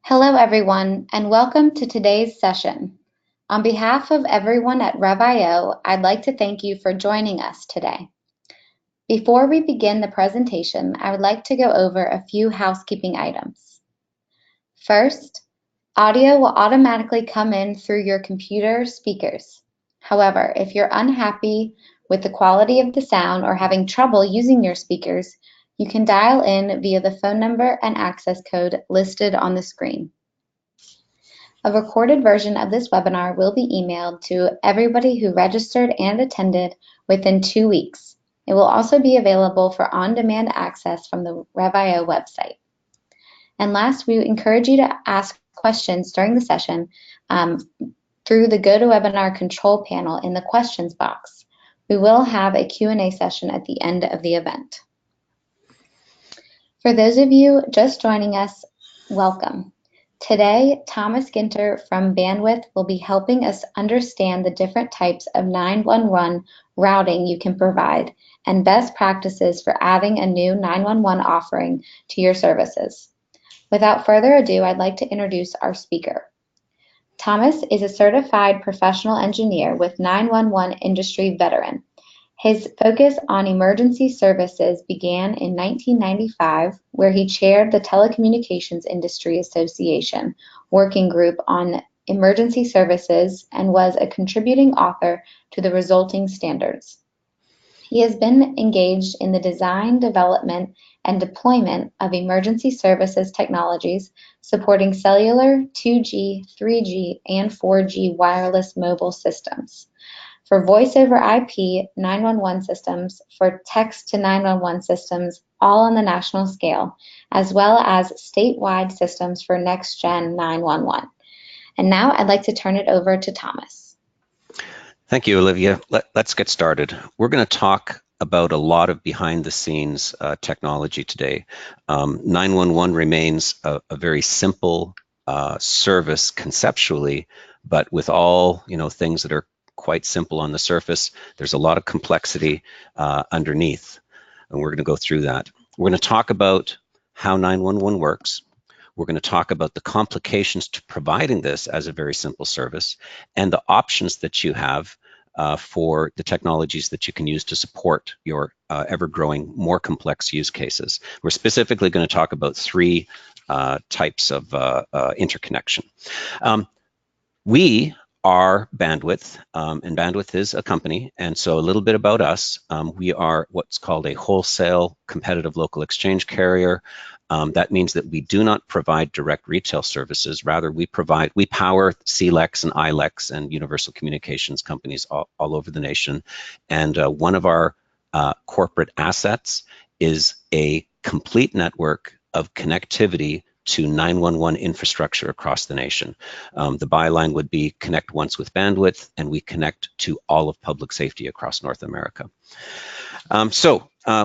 Hello, everyone, and welcome to today's session. On behalf of everyone at Rev.io, I'd like to thank you for joining us today. Before we begin the presentation, I would like to go over a few housekeeping items. First, audio will automatically come in through your computer speakers. However, if you're unhappy with the quality of the sound or having trouble using your speakers, you can dial in via the phone number and access code listed on the screen. A recorded version of this webinar will be emailed to everybody who registered and attended within 2 weeks. It will also be available for on-demand access from the Rev.io website. And last, we encourage you to ask questions during the session through the GoToWebinar control panel in the questions box. We will have a Q&A session at the end of the event. For those of you just joining us, welcome. Today, Thomas Ginter from Bandwidth will be helping us understand the different types of 911 routing you can provide and best practices for adding a new 911 offering to your services. Without further ado, I'd like to introduce our speaker. Thomas is a certified professional engineer with 911 industry veteran. His focus on emergency services began in 1995, where he chaired the Telecommunications Industry Association working group on emergency services and was a contributing author to the resulting standards. He has been engaged in the design, development, and deployment of emergency services technologies supporting cellular, 2G, 3G, and 4G wireless mobile systems, for voice over IP 911 systems, for text to 911 systems, all on the national scale, as well as statewide systems for next-gen 911. And now I'd like to turn it over to Thomas. Thank you, Olivia. Let's get started. We're going to talk about a lot of behind-the-scenes technology today. 911 remains a very simple service conceptually, but with all things that are quite simple on the surface, there's a lot of complexity underneath, and we're going to go through that. We're going to talk about how 911 works. We're going to talk about the complications to providing this as a very simple service and the options that you have for the technologies that you can use to support your ever-growing, more complex use cases. We're specifically going to talk about three types of interconnection. We are Bandwidth, and Bandwidth is a company, and so a little bit about us. We are what's called a wholesale competitive local exchange carrier. That means that we do not provide direct retail services. Rather, we power CLECs and ILECs and universal communications companies all over the nation. And one of our corporate assets is a complete network of connectivity to 911 infrastructure across the nation. The byline would be connect once with Bandwidth, and we connect to all of public safety across North America.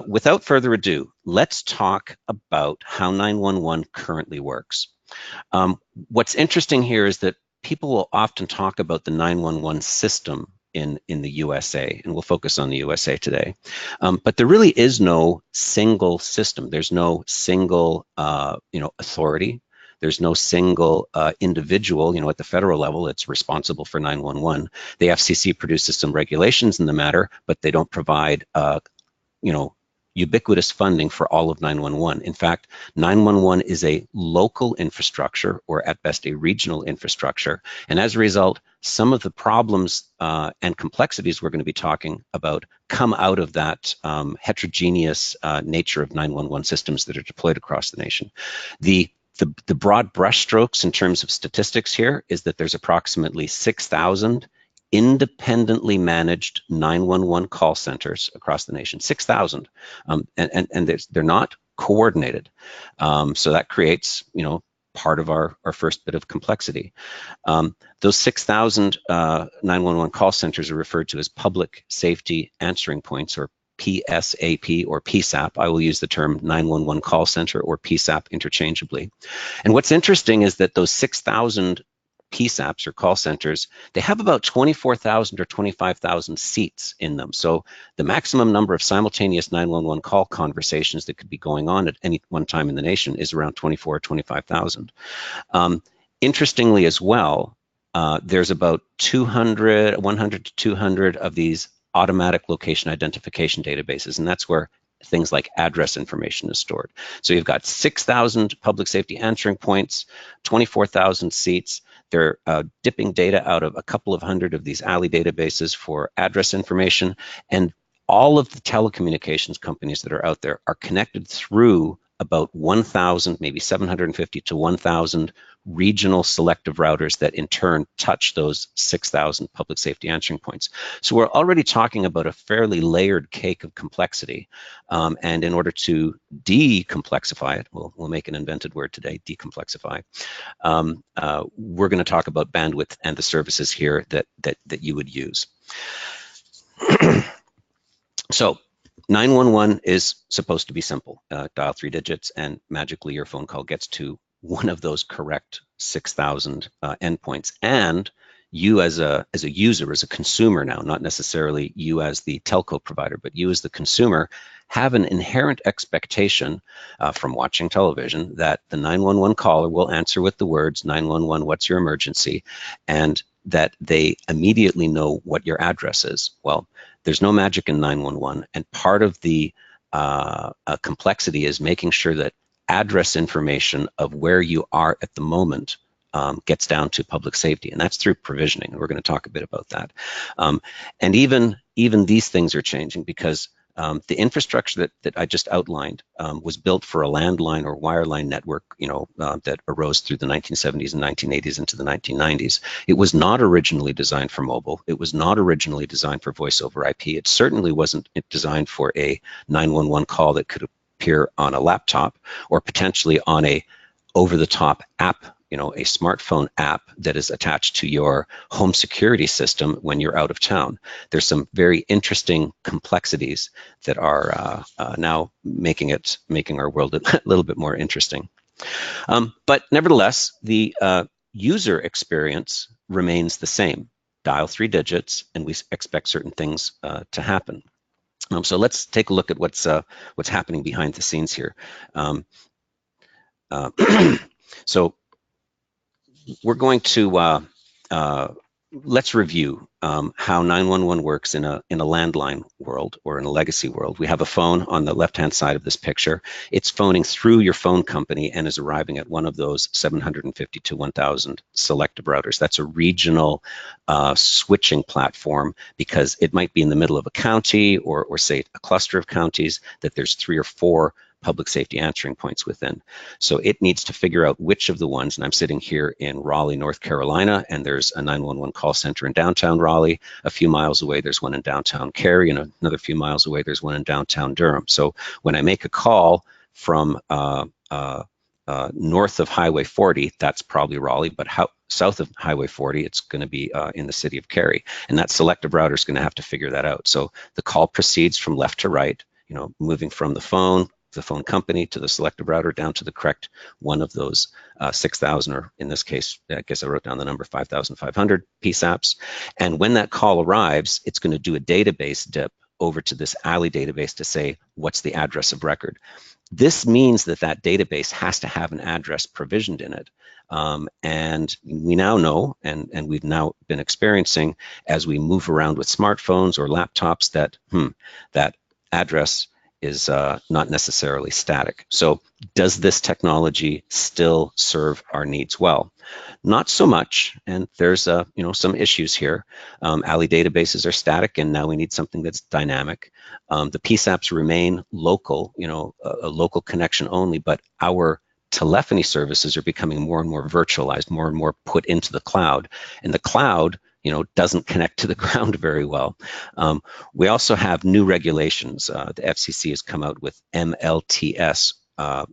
Without further ado, let's talk about how 911 currently works. What's interesting here is that people will often talk about the 911 system in the USA, and we'll focus on the USA today. But there really is no single system. There's no single authority. There's no single individual, at the federal level that's responsible for 911. The FCC produces some regulations in the matter, but they don't provide ubiquitous funding for all of 911. In fact, 911 is a local infrastructure, or at best a regional infrastructure. And as a result, some of the problems and complexities we're going to be talking about come out of that heterogeneous nature of 911 systems that are deployed across the nation. The broad brushstrokes in terms of statistics here is that there's approximately 6,000 independently managed 911 call centers across the nation, 6,000, and they're not coordinated. So that creates, part of our first bit of complexity. Those 6,000 911 call centers are referred to as public safety answering points, or PSAP or PSAP. I will use the term 911 call center or PSAP interchangeably. And what's interesting is that those 6,000 PSAPs or call centers, they have about 24,000 or 25,000 seats in them. So the maximum number of simultaneous 911 call conversations that could be going on at any one time in the nation is around 24 or 25,000. Interestingly as well, there's about 100 to 200 of these automatic location identification databases, and that's where things like address information is stored. So you've got 6,000 public safety answering points, 24,000 seats. They're dipping data out of a couple of hundred of these alley databases for address information, and all of the telecommunications companies that are out there are connected through about 1,000, maybe 750 to 1,000 regional selective routers that in turn touch those 6,000 public safety answering points. So we're already talking about a fairly layered cake of complexity. And in order to decomplexify it, we'll make an invented word today, decomplexify, we're going to talk about bandwidth and the services here that you would use. So 911 is supposed to be simple. Dial 3 digits and magically your phone call gets to one of those correct 6,000 endpoints. And you as a user, as a consumer now, not necessarily you as the telco provider, but you as the consumer, have an inherent expectation from watching television that the 911 caller will answer with the words, 911, what's your emergency? And that they immediately know what your address is. Well, there's no magic in 911, and part of the complexity is making sure that address information of where you are at the moment gets down to public safety, and that's through provisioning. We're going to talk a bit about that. And even these things are changing because the infrastructure that I just outlined was built for a landline or wireline network, that arose through the 1970s and 1980s into the 1990s. It was not originally designed for mobile. It was not originally designed for voice over IP. It certainly wasn't designed for a 911 call that could appear on a laptop or potentially on a over-the-top app, a smartphone app that is attached to your home security system when you're out of town. There's some very interesting complexities that are now making our world a little bit more interesting. But nevertheless, the user experience remains the same. Dial 3 digits, and we expect certain things to happen. So let's take a look at what's happening behind the scenes here. So we're going to let's review how 911 works in a landline world or in a legacy world. We have a phone on the left-hand side of this picture. It's phoning through your phone company and is arriving at one of those 750 to 1,000 selective routers. That's a regional switching platform because it might be in the middle of a county or say a cluster of counties that there's 3 or 4 public safety answering points within. So it needs to figure out which of the ones, and I'm sitting here in Raleigh, North Carolina, and there's a 911 call center in downtown Raleigh. A few miles away, there's one in downtown Cary, and another few miles away, there's one in downtown Durham. So when I make a call from north of Highway 40, that's probably Raleigh, but south of Highway 40, it's going to be in the city of Cary. And that selective router is going to have to figure that out. So the call proceeds from left to right, moving from the phone company to the selective router down to the correct one of those 6,000, or in this case, I guess I wrote down the number 5,500 PSAPs. And when that call arrives, it's going to do a database dip over to this alley database to say, what's the address of record? This means that database has to have an address provisioned in it. And we now know, and we've now been experiencing as we move around with smartphones or laptops that that address is not necessarily static. So does this technology still serve our needs well? Not so much, and there's some issues here. Alley databases are static, and now we need something that's dynamic. The PSAPs remain local, a local connection only, but our telephony services are becoming more and more virtualized, more and more put into the cloud, and the cloud doesn't connect to the ground very well. We also have new regulations. The FCC has come out with MLTS,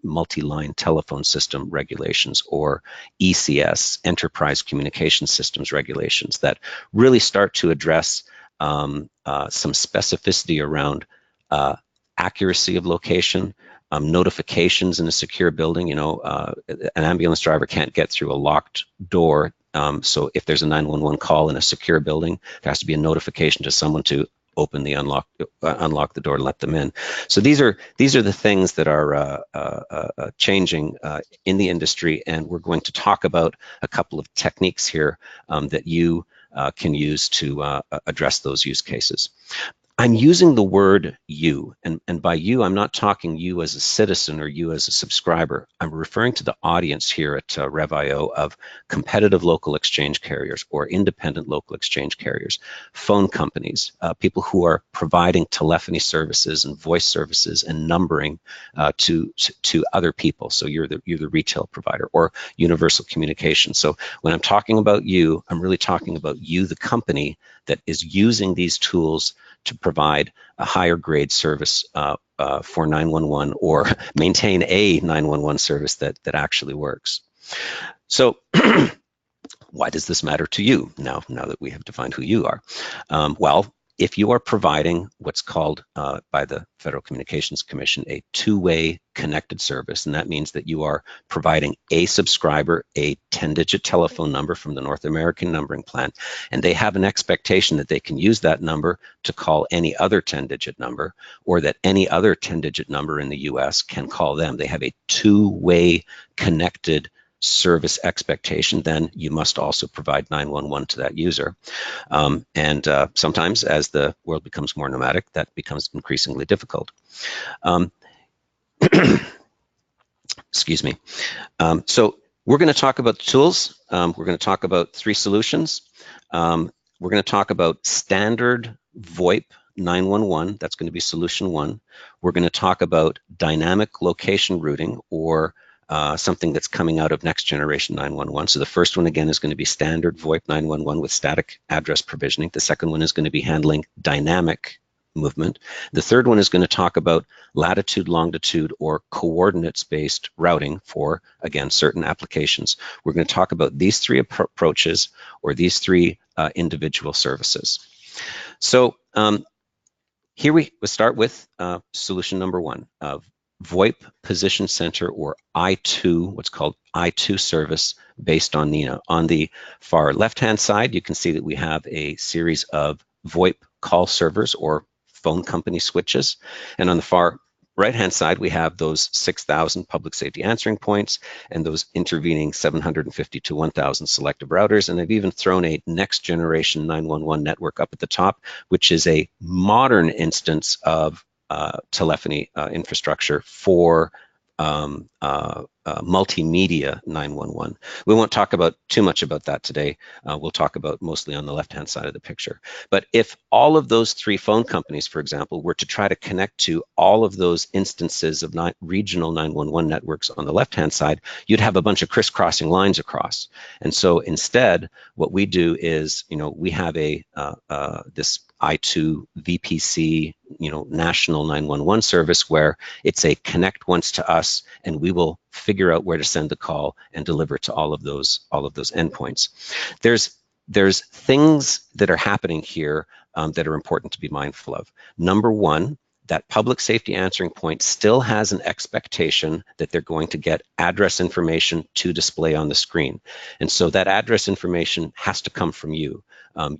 multi-line telephone system regulations, or ECS, enterprise communication systems regulations, that really start to address some specificity around accuracy of location, notifications in a secure building. An ambulance driver can't get through a locked door So if there's a 911 call in a secure building, there has to be a notification to someone to open the unlock the door and let them in. So these are the things that are changing in the industry, and we're going to talk about a couple of techniques here that you can use to address those use cases. I'm using the word you, and by you, I'm not talking you as a citizen or you as a subscriber. I'm referring to the audience here at Rev.io of competitive local exchange carriers or independent local exchange carriers, phone companies, people who are providing telephony services and voice services and numbering to other people. So you're the retail provider, or universal communication. So when I'm talking about you, I'm really talking about you, the company that is using these tools to provide a higher grade service for 911, or maintain a 911 service that actually works. So why does this matter to you now that we have defined who you are? Well, if you are providing what's called by the Federal Communications Commission a two-way connected service, and that means that you are providing a subscriber a 10-digit telephone number from the North American numbering plan, and they have an expectation that they can use that number to call any other 10-digit number, or that any other 10-digit number in the US can call them. They have a two-way connected service expectation. Then you must also provide 911 to that user. And sometimes, as the world becomes more nomadic, that becomes increasingly difficult. Excuse me. So we're going to talk about the tools. We're going to talk about three solutions. We're going to talk about standard VoIP 911. That's going to be solution one. We're going to talk about dynamic location routing, or something that's coming out of next generation 911. So the first one, again, is going to be standard VoIP 911 with static address provisioning. The second one is going to be handling dynamic movement. The third one is going to talk about latitude, longitude, or coordinates-based routing for, again, certain applications. We're going to talk about these three approaches, or these three individual services. So here we start with solution number one of VoIP Position Center, or I2, what's called I2 service based on NINA. On the far left-hand side, you can see that we have a series of VoIP call servers, or phone company switches. And on the far right-hand side, we have those 6,000 public safety answering points and those intervening 750 to 1,000 selective routers. And I've even thrown a next generation 911 network up at the top, which is a modern instance of telephony infrastructure for multimedia 911. We won't talk about too much about that today. We'll talk about mostly on the left-hand side of the picture. But if all of those three phone companies, for example, were to try to connect to all of those instances of regional 911 networks on the left-hand side, you'd have a bunch of crisscrossing lines across. And so instead, what we do is, we have this I2 VPC, national 911 service, where it's a connect once to us, and we will figure out where to send the call and deliver to all of those endpoints. There's things that are happening here that are important to be mindful of. Number one, that public safety answering point still has an expectation that they're going to get address information to display on the screen. And so that address information has to come from you.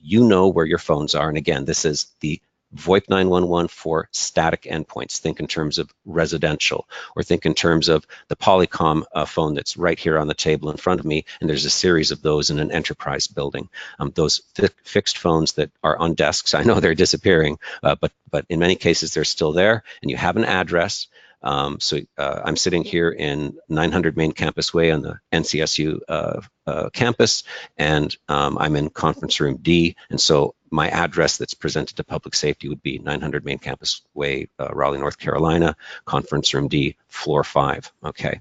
You know where your phones are. And again, this is the VoIP 911 for static endpoints. Think in terms of residential, or think in terms of the Polycom phone that's right here on the table in front of me, and there's a series of those in an enterprise building. Those fixed phones that are on desks, I know they're disappearing, but in many cases they're still there, and you have an address. So I'm sitting here in 900 Main Campus Way on the NCSU campus, and I'm in conference room D, and so my address that's presented to public safety would be 900 Main Campus Way, Raleigh, North Carolina, conference room D, floor 5, okay?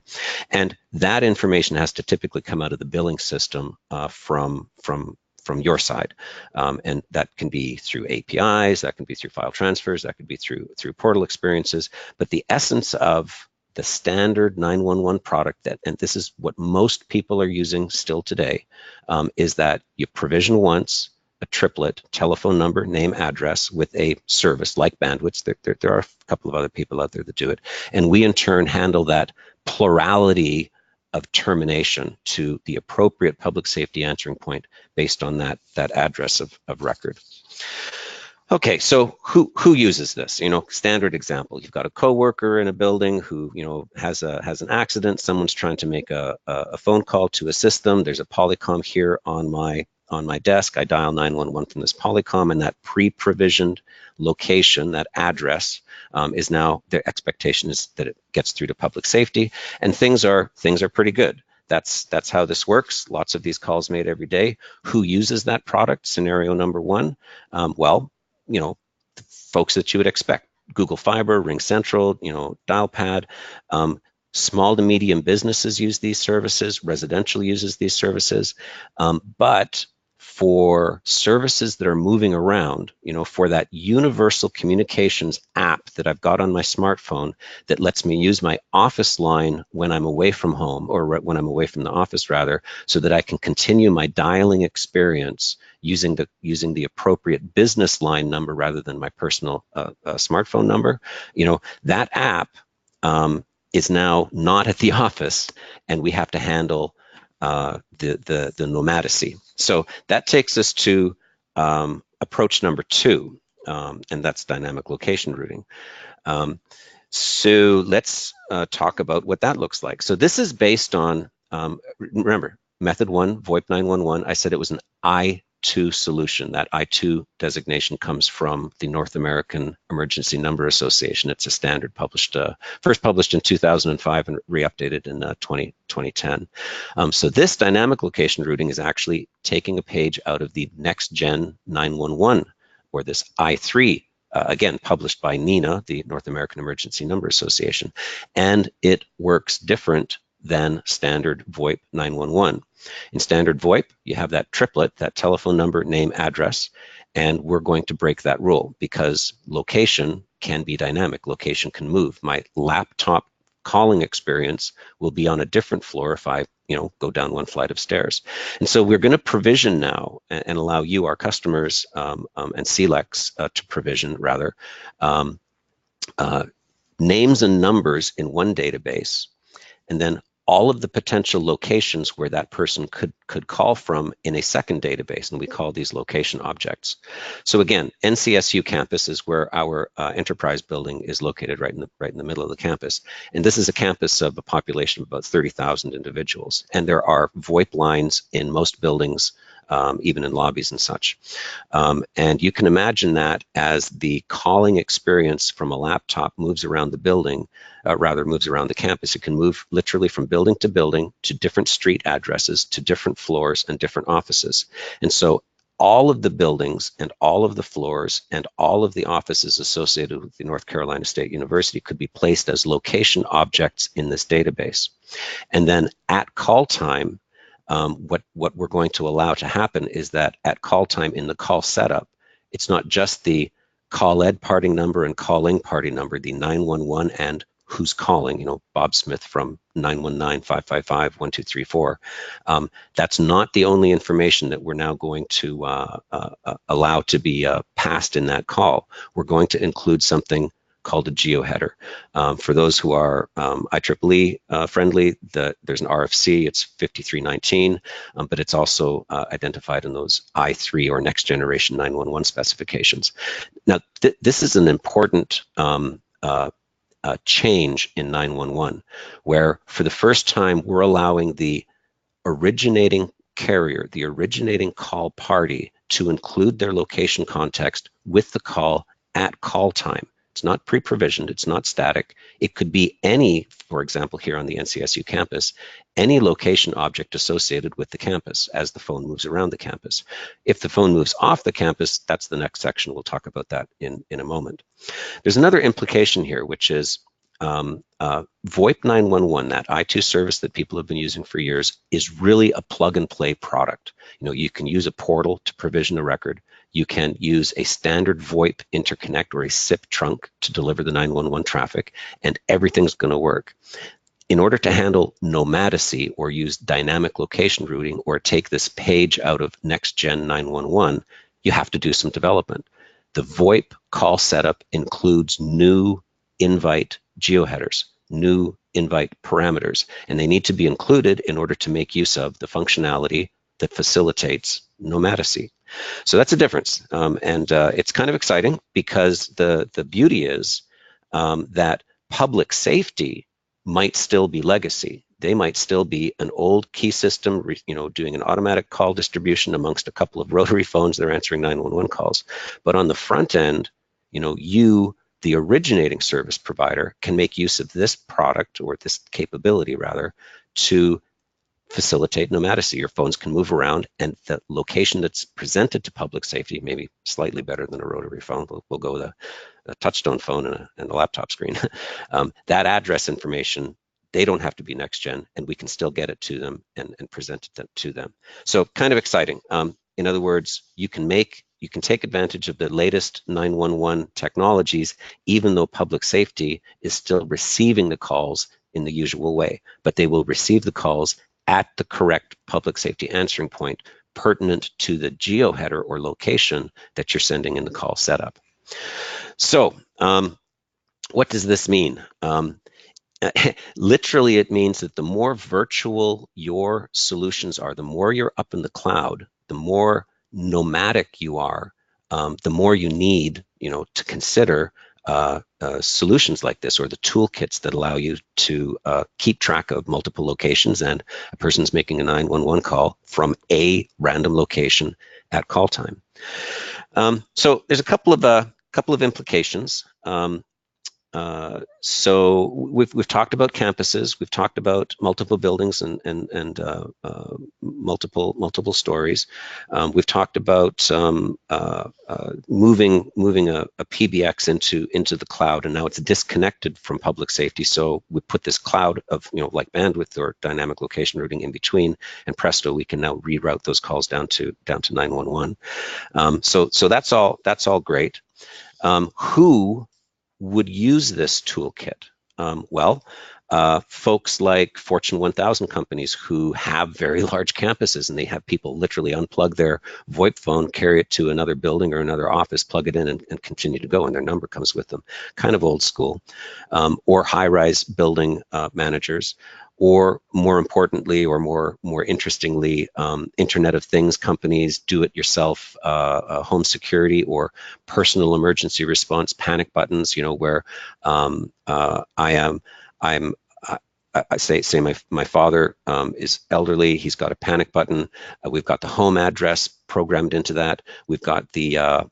And that information has to typically come out of the billing system from your side, and that can be through APIs, that can be through file transfers, that could be through portal experiences. But the essence of the standard 911 product, and this is what most people are using still today, is that you provision once a triplet, telephone number, name, address, with a service like bandwidth. There are a couple of other people out there that do it, and we in turn handle that plurality of termination to the appropriate public safety answering point based on that address of record. Okay, so who uses this? Standard example. You've got a coworker in a building who has an accident. Someone's trying to make a phone call to assist them. There's a Polycom here on my desk. I dial 911 from this Polycom, and that pre-provisioned location, that address, is now, the expectation is that it gets through to public safety, and things are pretty good. That's how this works. Lots of these calls made every day. Who uses that product? Scenario number one. Well, the folks that you would expect: Google Fiber, Ring Central, Dialpad. Small to medium businesses use these services. Residential uses these services. But for services that are moving around, for that universal communications app that I've got on my smartphone that lets me use my office line when I'm away from home, or when I'm away from the office rather, so that I can continue my dialing experience using the appropriate business line number rather than my personal smartphone number. That app is now not at the office, and we have to handle the nomadacy. So that takes us to approach number two, and that's dynamic location routing. So let's talk about what that looks like. So this is based on, remember, method one, VoIP 911, I said it was an I2 solution. That I2 designation comes from the North American Emergency Number Association. It's a standard first published in 2005 and re-updated in 2010. So this dynamic location routing is actually taking a page out of the Next Gen 911, or this I3, again, published by NENA, the North American Emergency Number Association, and it works different than standard VoIP 911. In standard VoIP, you have that triplet, that telephone number, name, address, and we're going to break that rule because location can be dynamic. Location can move. My laptop calling experience will be on a different floor if I go down one flight of stairs. And so we're going to provision now and allow you, our customers, and CLECs to provision rather names and numbers in one database, and then all of the potential locations where that person could call from in a second database, and we call these location objects. So again, NCSU campus is where our enterprise building is located, right in the middle of the campus. And this is a campus of a population of about 30,000 individuals. And there are VoIP lines in most buildings, even in lobbies and such. And you can imagine that as the calling experience from a laptop moves around the building, moves around the campus, it can move literally from building to building, to different street addresses, to different floors and different offices. And so all of the buildings and all of the floors and all of the offices associated with the North Carolina State University could be placed as location objects in this database. And then at call time, what we're going to allow to happen is that at call time in the call setup, it's not just the call ed party number and calling party number, the 911 and who's calling, Bob Smith from 919-555-1234. That's not the only information that we're now going to allow to be passed in that call. We're going to include something called a geoheader. For those who are IEEE friendly, there's an RFC, it's 5319, but it's also identified in those I3 or next generation 911 specifications. Now, this is an important change in 911, where for the first time, we're allowing the originating carrier, the originating call party, to include their location context with the call at call time. It's not pre-provisioned, it's not static. It could be any, for example, here on the NCSU campus, any location object associated with the campus as the phone moves around the campus. If the phone moves off the campus, that's the next section. We'll talk about that in a moment. There's another implication here, which is VoIP 911, that I2 service that people have been using for years, is really a plug and play product. You can use a portal to provision a record. You can use a standard VoIP interconnect or a SIP trunk to deliver the 911 traffic, and everything's going to work. In order to handle nomadacy or use dynamic location routing or take this page out of Next Gen 911, you have to do some development. The VoIP call setup includes new invite geoheaders, new invite parameters, and they need to be included in order to make use of the functionality that facilitates nomadicy. So that's a difference, and it's kind of exciting because the beauty is that public safety might still be legacy. They might still be an old key system, doing an automatic call distribution amongst a couple of rotary phones that are answering 911 calls. But on the front end, you, the originating service provider, can make use of this product, or this capability rather, to facilitate nomadicy. Your phones can move around, and the location that's presented to public safety, maybe slightly better than a rotary phone, we'll go with a touchstone phone and a laptop screen. That address information, they don't have to be next gen, and we can still get it to them and present it to them. So kind of exciting. In other words, you can take advantage of the latest 911 technologies, even though public safety is still receiving the calls in the usual way, but they will receive the calls at the correct public safety answering point, pertinent to the geo header or location that you're sending in the call setup. So what does this mean? Literally, it means that the more virtual your solutions are, the more you're up in the cloud, the more nomadic you are, the more you need, to consider solutions like this, or the toolkits that allow you to keep track of multiple locations, and a person's making a 911 call from a random location at call time. So there's a couple of implications. So we've talked about campuses, we've talked about multiple buildings and multiple stories. We've talked about moving a PBX into the cloud, and now it's disconnected from public safety. So we put this cloud of like bandwidth or dynamic location routing in between, and presto, we can now reroute those calls down to 911. So that's all great. Who would use this toolkit? Folks like Fortune 1000 companies who have very large campuses, and they have people literally unplug their VoIP phone, carry it to another building or another office, plug it in, and continue to go, and their number comes with them. Kind of old school. Or high-rise building managers, or more importantly, or more interestingly, Internet of Things companies, do-it-yourself home security or personal emergency response panic buttons. Where I say my father is elderly. He's got a panic button. We've got the home address programmed into that. We've got the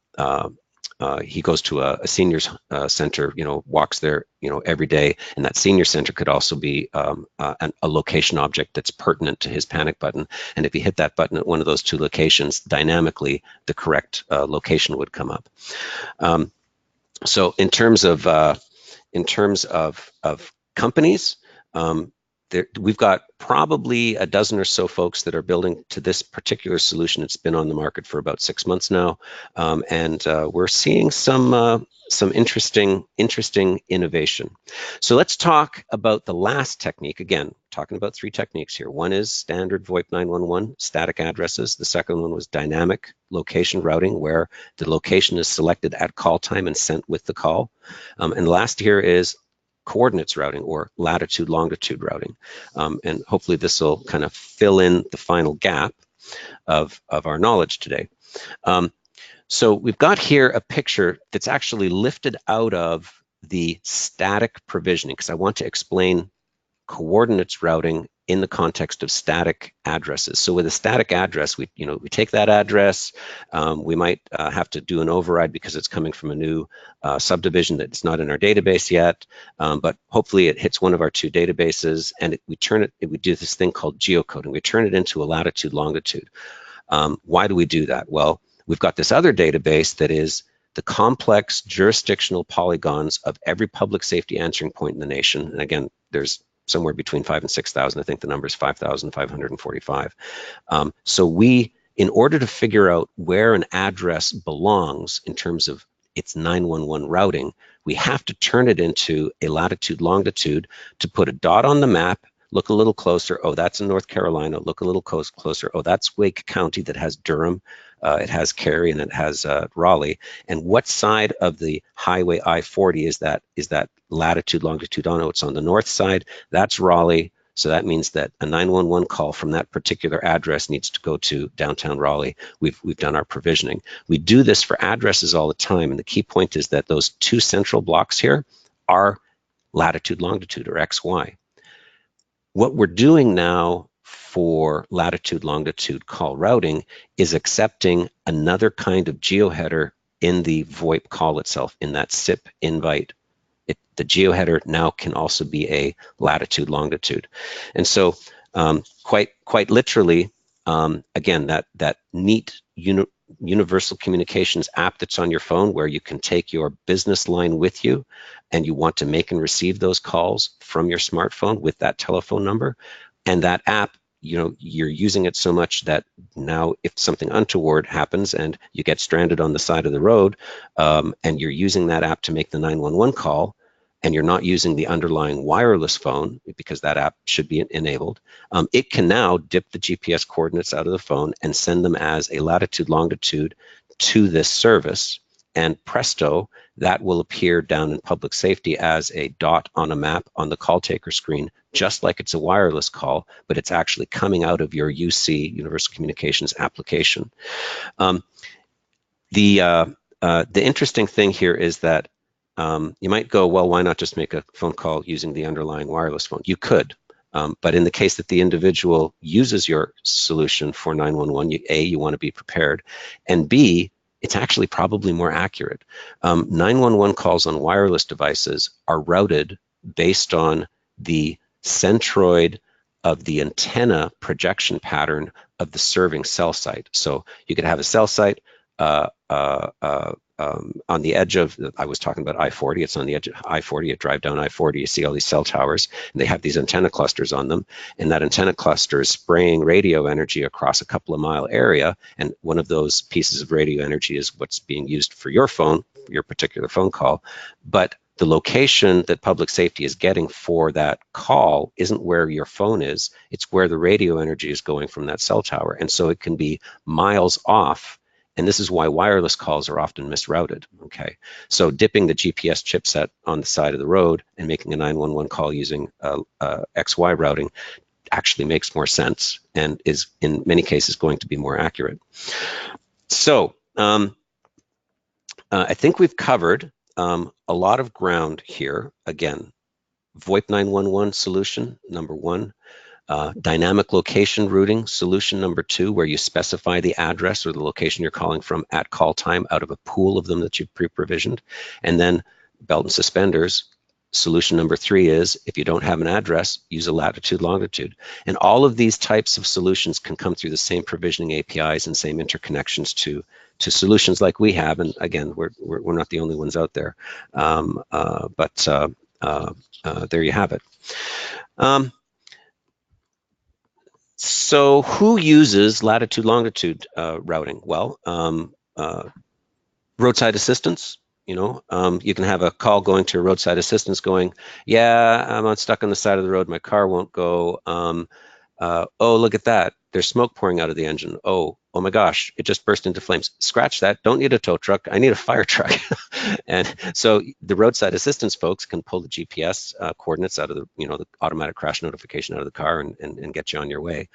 he goes to a seniors center, walks there, every day, and that senior center could also be a location object that's pertinent to his panic button. And if he hit that button at one of those two locations, dynamically, the correct location would come up. So in terms of companies, we've got probably a dozen or so folks that are building to this particular solution. It's been on the market for about 6 months now, and we're seeing some interesting innovation. So let's talk about the last technique. Again, talking about 3 techniques here. One is standard VoIP 911, static addresses. The second one was dynamic location routing, where the location is selected at call time and sent with the call. And last here is coordinates routing, or latitude longitude routing, and hopefully this will kind of fill in the final gap of our knowledge today. So we've got here a picture that's actually lifted out of the static provisioning, because I want to explain coordinates routing in the context of static addresses. So with a static address, we take that address. We might have to do an override because it's coming from a new subdivision that's not in our database yet. But hopefully it hits one of our 2 databases, and we do this thing called geocoding. We turn it into a latitude longitude. Why do we do that? Well, we've got this other database that is the complex jurisdictional polygons of every public safety answering point in the nation. And again, there's somewhere between 5,000 and 6,000. I think the number is 5,545. So we, in order to figure out where an address belongs in terms of its 911 routing, we have to turn it into a latitude longitude to put a dot on the map, look a little closer. Oh, that's in North Carolina. Look a little closer. Oh, that's Wake County that has Durham It has Cary and it has Raleigh. And what side of the highway I-40 is that latitude, longitude on? Oh, it's on the north side. That's Raleigh. So that means that a 911 call from that particular address needs to go to downtown Raleigh. We've done our provisioning. We do this for addresses all the time, and the key point is that those two central blocks here are latitude, longitude, or XY. What we're doing now for latitude, longitude call routing is accepting another kind of geoheader in the VoIP call itself, in that SIP invite. The geoheader now can also be a latitude, longitude. And so quite literally, again, that neat universal communications app that's on your phone where you can take your business line with you and you want to make and receive those calls from your smartphone with that telephone number. And that app, you're using it so much that now if something untoward happens and you get stranded on the side of the road, and you're using that app to make the 911 call, and you're not using the underlying wireless phone because that app should be enabled, it can now dip the GPS coordinates out of the phone and send them as a latitude, longitude to this service. And presto, that will appear down in public safety as a dot on a map on the call taker screen, just like it's a wireless call, but it's actually coming out of your UC, Universal Communications application. The interesting thing here is that you might go, well, why not just make a phone call using the underlying wireless phone? You could, but in the case that the individual uses your solution for 911, you want to be prepared, and B, it's actually probably more accurate. 911 calls on wireless devices are routed based on the centroid of the antenna projection pattern of the serving cell site. So you could have a cell site on the edge of, I was talking about I-40, it's on the edge of I-40, you drive down I-40, you see all these cell towers, and they have these antenna clusters on them, and that antenna cluster is spraying radio energy across a couple of mile area, and one of those pieces of radio energy is what's being used for your phone, your particular phone call, but the location that public safety is getting for that call isn't where your phone is, it's where the radio energy is going from that cell tower, and so it can be miles off. And this is why wireless calls are often misrouted, okay? So dipping the GPS chipset on the side of the road and making a 911 call using XY routing actually makes more sense and is in many cases going to be more accurate. So I think we've covered a lot of ground here. Again, VoIP 911 solution, number one. Dynamic location routing, solution number two, where you specify the address or the location you're calling from at call time out of a pool of them that you've pre-provisioned. And then belt and suspenders, solution number three is, if you don't have an address, use a latitude, longitude. And all of these types of solutions can come through the same provisioning APIs and same interconnections to solutions like we have. And again, we're not the only ones out there. But there you have it. So who uses latitude, longitude routing? Well, roadside assistance, you can have a call going to roadside assistance going, yeah, I'm stuck on the side of the road, my car won't go. Oh, look at that, there's smoke pouring out of the engine. Oh my gosh, it just burst into flames. Scratch that, don't need a tow truck, I need a fire truck. And so the roadside assistance folks can pull the GPS coordinates out of the automatic crash notification out of the car and get you on your way.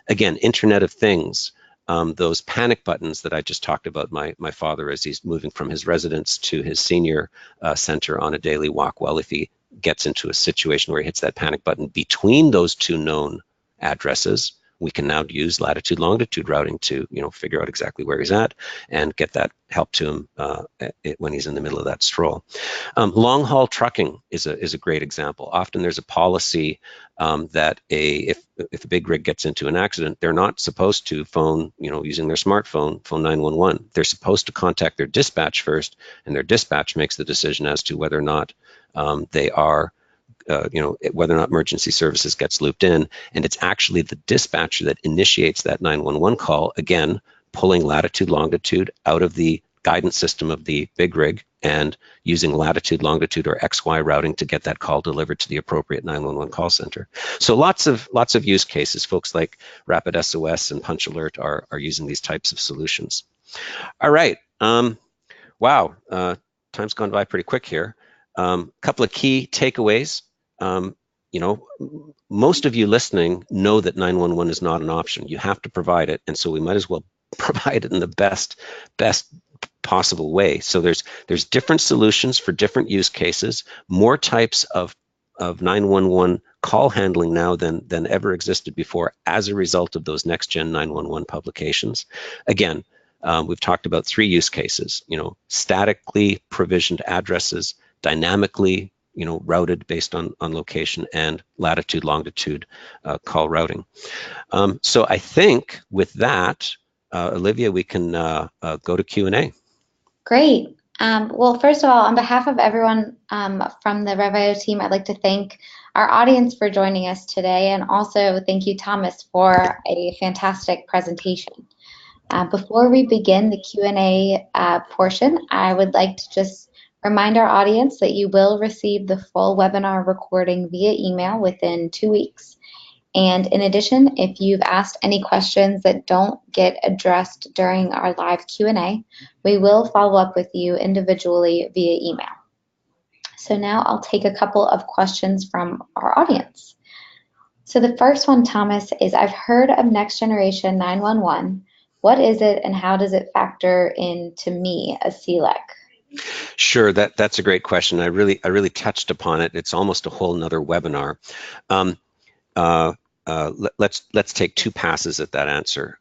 Again, Internet of Things, those panic buttons that I just talked about, my father as he's moving from his residence to his senior center on a daily walk. Well, if he gets into a situation where he hits that panic button between those two known addresses, we can now use latitude, longitude routing to figure out exactly where he's at and get that help to him when he's in the middle of that stroll. Long haul trucking is a great example. Often there's a policy that if a big rig gets into an accident, they're not supposed to phone, using their smartphone, phone 911. They're supposed to contact their dispatch first, and their dispatch makes the decision as to whether or not they are whether or not emergency services gets looped in, and it's actually the dispatcher that initiates that 911 call, again, pulling latitude, longitude out of the guidance system of the big rig and using latitude, longitude, or XY routing to get that call delivered to the appropriate 911 call center. So lots of use cases. Folks like Rapid SOS and Punch Alert are using these types of solutions. All right. Wow. Time's gone by pretty quick here. Couple of key takeaways. You know, most of you listening know that 911 is not an option. You have to provide it, and so we might as well provide it in the best possible way. So there's different solutions for different use cases, more types of 911 call handling now than ever existed before as a result of those next gen 911 publications. Again, we've talked about 3 use cases, you know, statically provisioned addresses, dynamically, you know, routed based on location, and latitude, longitude call routing. So I think with that, Olivia, we can go to Q&A. Great. Well, first of all, on behalf of everyone from the Rev.io team, I'd like to thank our audience for joining us today, and also thank you, Thomas, for a fantastic presentation. Before we begin the Q&A portion, I would like to just remind our audience that you will receive the full webinar recording via email within 2 weeks. And in addition, if you've asked any questions that don't get addressed during our live Q&A, we will follow up with you individually via email. So now I'll take a couple of questions from our audience. So the first one, Thomas, is I've heard of Next Generation 911. What is it and how does it factor into me, a CLEC? Sure, that's a great question. I really touched upon it. It's almost a whole nother webinar. Let's take 2 passes at that answer.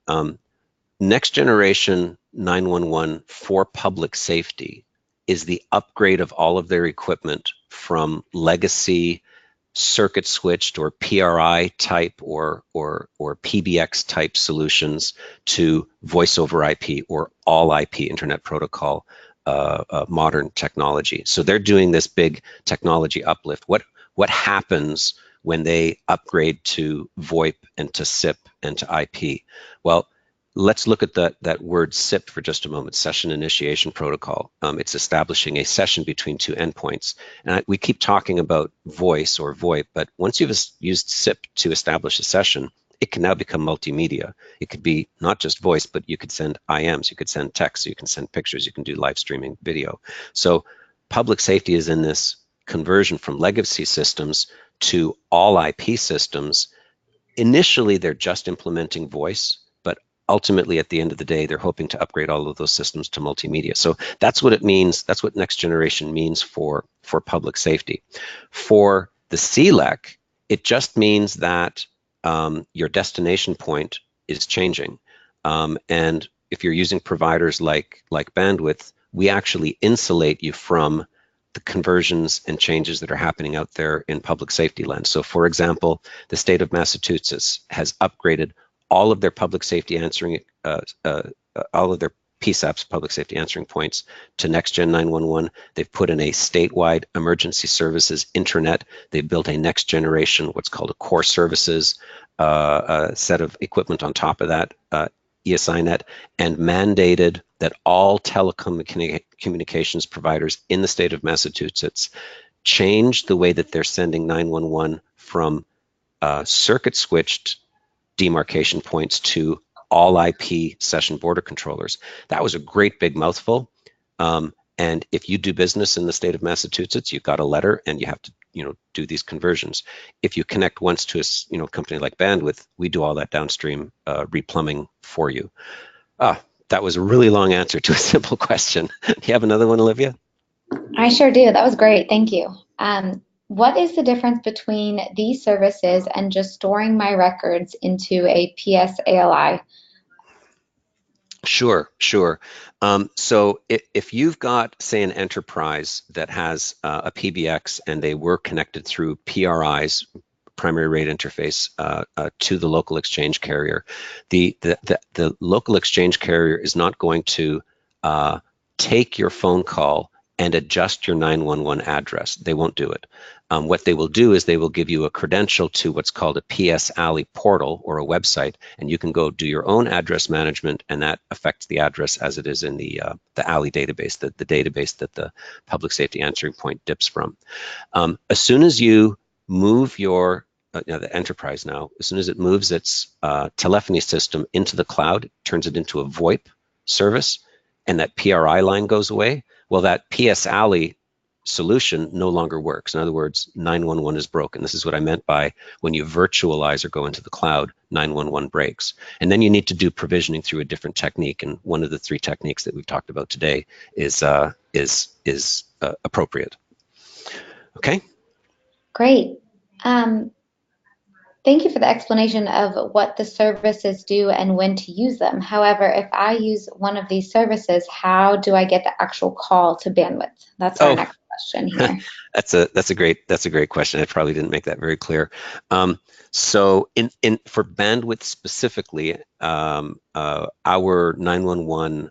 Next Generation 911 for public safety is the upgrade of all of their equipment from legacy circuit switched or PRI type or PBX type solutions to voice over IP or all IP Internet Protocol modern technology. So they're doing this big technology uplift. What happens when they upgrade to VoIP and to SIP and to IP? Well, let's look at that word SIP for just a moment, Session Initiation Protocol. It's establishing a session between 2 endpoints. And we keep talking about voice or VoIP, but once you've used SIP to establish a session, it can now become multimedia. It could be not just voice, but you could send IMs, you could send text, you can send pictures, you can do live streaming video. So public safety is in this conversion from legacy systems to all IP systems. Initially, they're just implementing voice, but ultimately, at the end of the day, they're hoping to upgrade all of those systems to multimedia. So that's what it means. That's what next generation means for public safety. For the CLEC, it just means that your destination point is changing. And if you're using providers like Bandwidth, we actually insulate you from the conversions and changes that are happening out there in public safety land. So for example, the state of Massachusetts has upgraded all of their public safety answering, all of their PSAPs, public safety answering points, to Next Gen 911. They've put in a statewide emergency services internet. They've built a next generation, what's called a core services set of equipment on top of that, ESINet, and mandated that all telecom communications providers in the state of Massachusetts change the way that they're sending 911 from circuit switched demarcation points to all IP session border controllers. That was a great big mouthful. And if you do business in the state of Massachusetts, you've got a letter and you have to, do these conversions. If you connect once to a, company like Bandwidth, we do all that downstream replumbing for you. That was a really long answer to a simple question. Do you have another one, Olivia? I sure do. That was great. Thank you. What is the difference between these services and just storing my records into a PSALI? Sure. So if you've got, say, an enterprise that has a PBX and they were connected through PRIs, primary rate interface, to the local exchange carrier, the local exchange carrier is not going to take your phone call and adjust your 911 address. They won't do it. What they will do is they will give you a credential to what's called a PS Alley portal or a website, and you can go do your own address management, and that affects the address as it is in the Alley database, the database that the public safety answering point dips from. As soon as you move your the enterprise now, as soon as it moves its telephony system into the cloud, turns it into a VoIP service, and that PRI line goes away, well, that PS Alley solution no longer works. In other words, 911 is broken. This is what I meant by when you virtualize or go into the cloud, 911 breaks. And then you need to do provisioning through a different technique. And one of the 3 techniques that we've talked about today is appropriate. Okay. Great. Thank you for the explanation of what the services do and when to use them. However, if I use one of these services, how do I get the actual call to bandwidth? That's our next question here. That's a great question. I probably didn't make that very clear. So for bandwidth specifically, our 911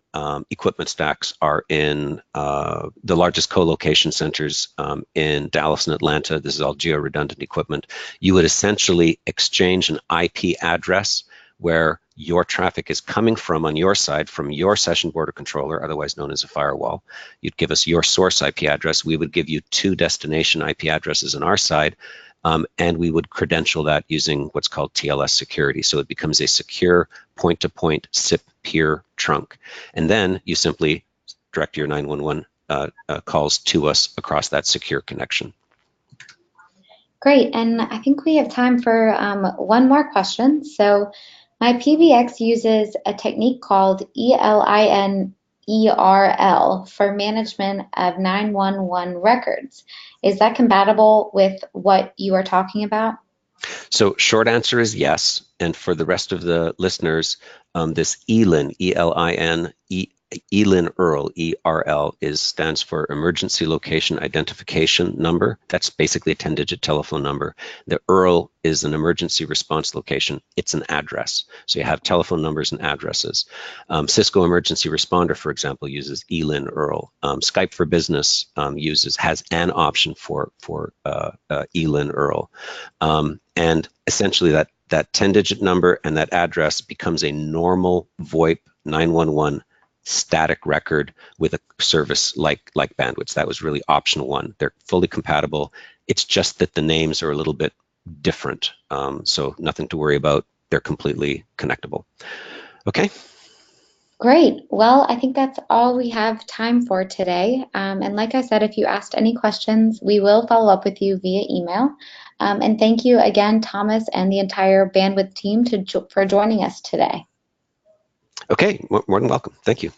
equipment stacks are in the largest co-location centers in Dallas and Atlanta. This is all geo-redundant equipment. You would essentially exchange an IP address where your traffic is coming from on your side, from your session border controller, otherwise known as a firewall. You'd give us your source IP address. We would give you 2 destination IP addresses on our side, and we would credential that using what's called TLS security. So it becomes a secure point-to-point SIP peer trunk. And then you simply direct your 911 calls to us across that secure connection. Great, and I think we have time for one more question. So my PBX uses a technique called ELINERL for management of 911 records. Is that compatible with what you are talking about? So short answer is yes. And for the rest of the listeners, this ELIN, ELINERL, ERL, stands for Emergency Location Identification Number. That's basically a 10-digit telephone number. The ERL is an emergency response location. It's an address. So you have telephone numbers and addresses. Cisco Emergency Responder, for example, uses ELINERL. Skype for Business has an option for ELINERL. And essentially that 10-digit number and that address becomes a normal VoIP 911 static record with a service like bandwidth. That was really option 1. They're fully compatible. It's just that the names are a little bit different. So nothing to worry about. They're completely connectable. Okay. Great. Well, I think that's all we have time for today. And like I said, if you asked any questions, we will follow up with you via email. And thank you again, Thomas, and the entire Bandwidth team for joining us today. Okay, more than welcome. Thank you.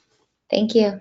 Thank you.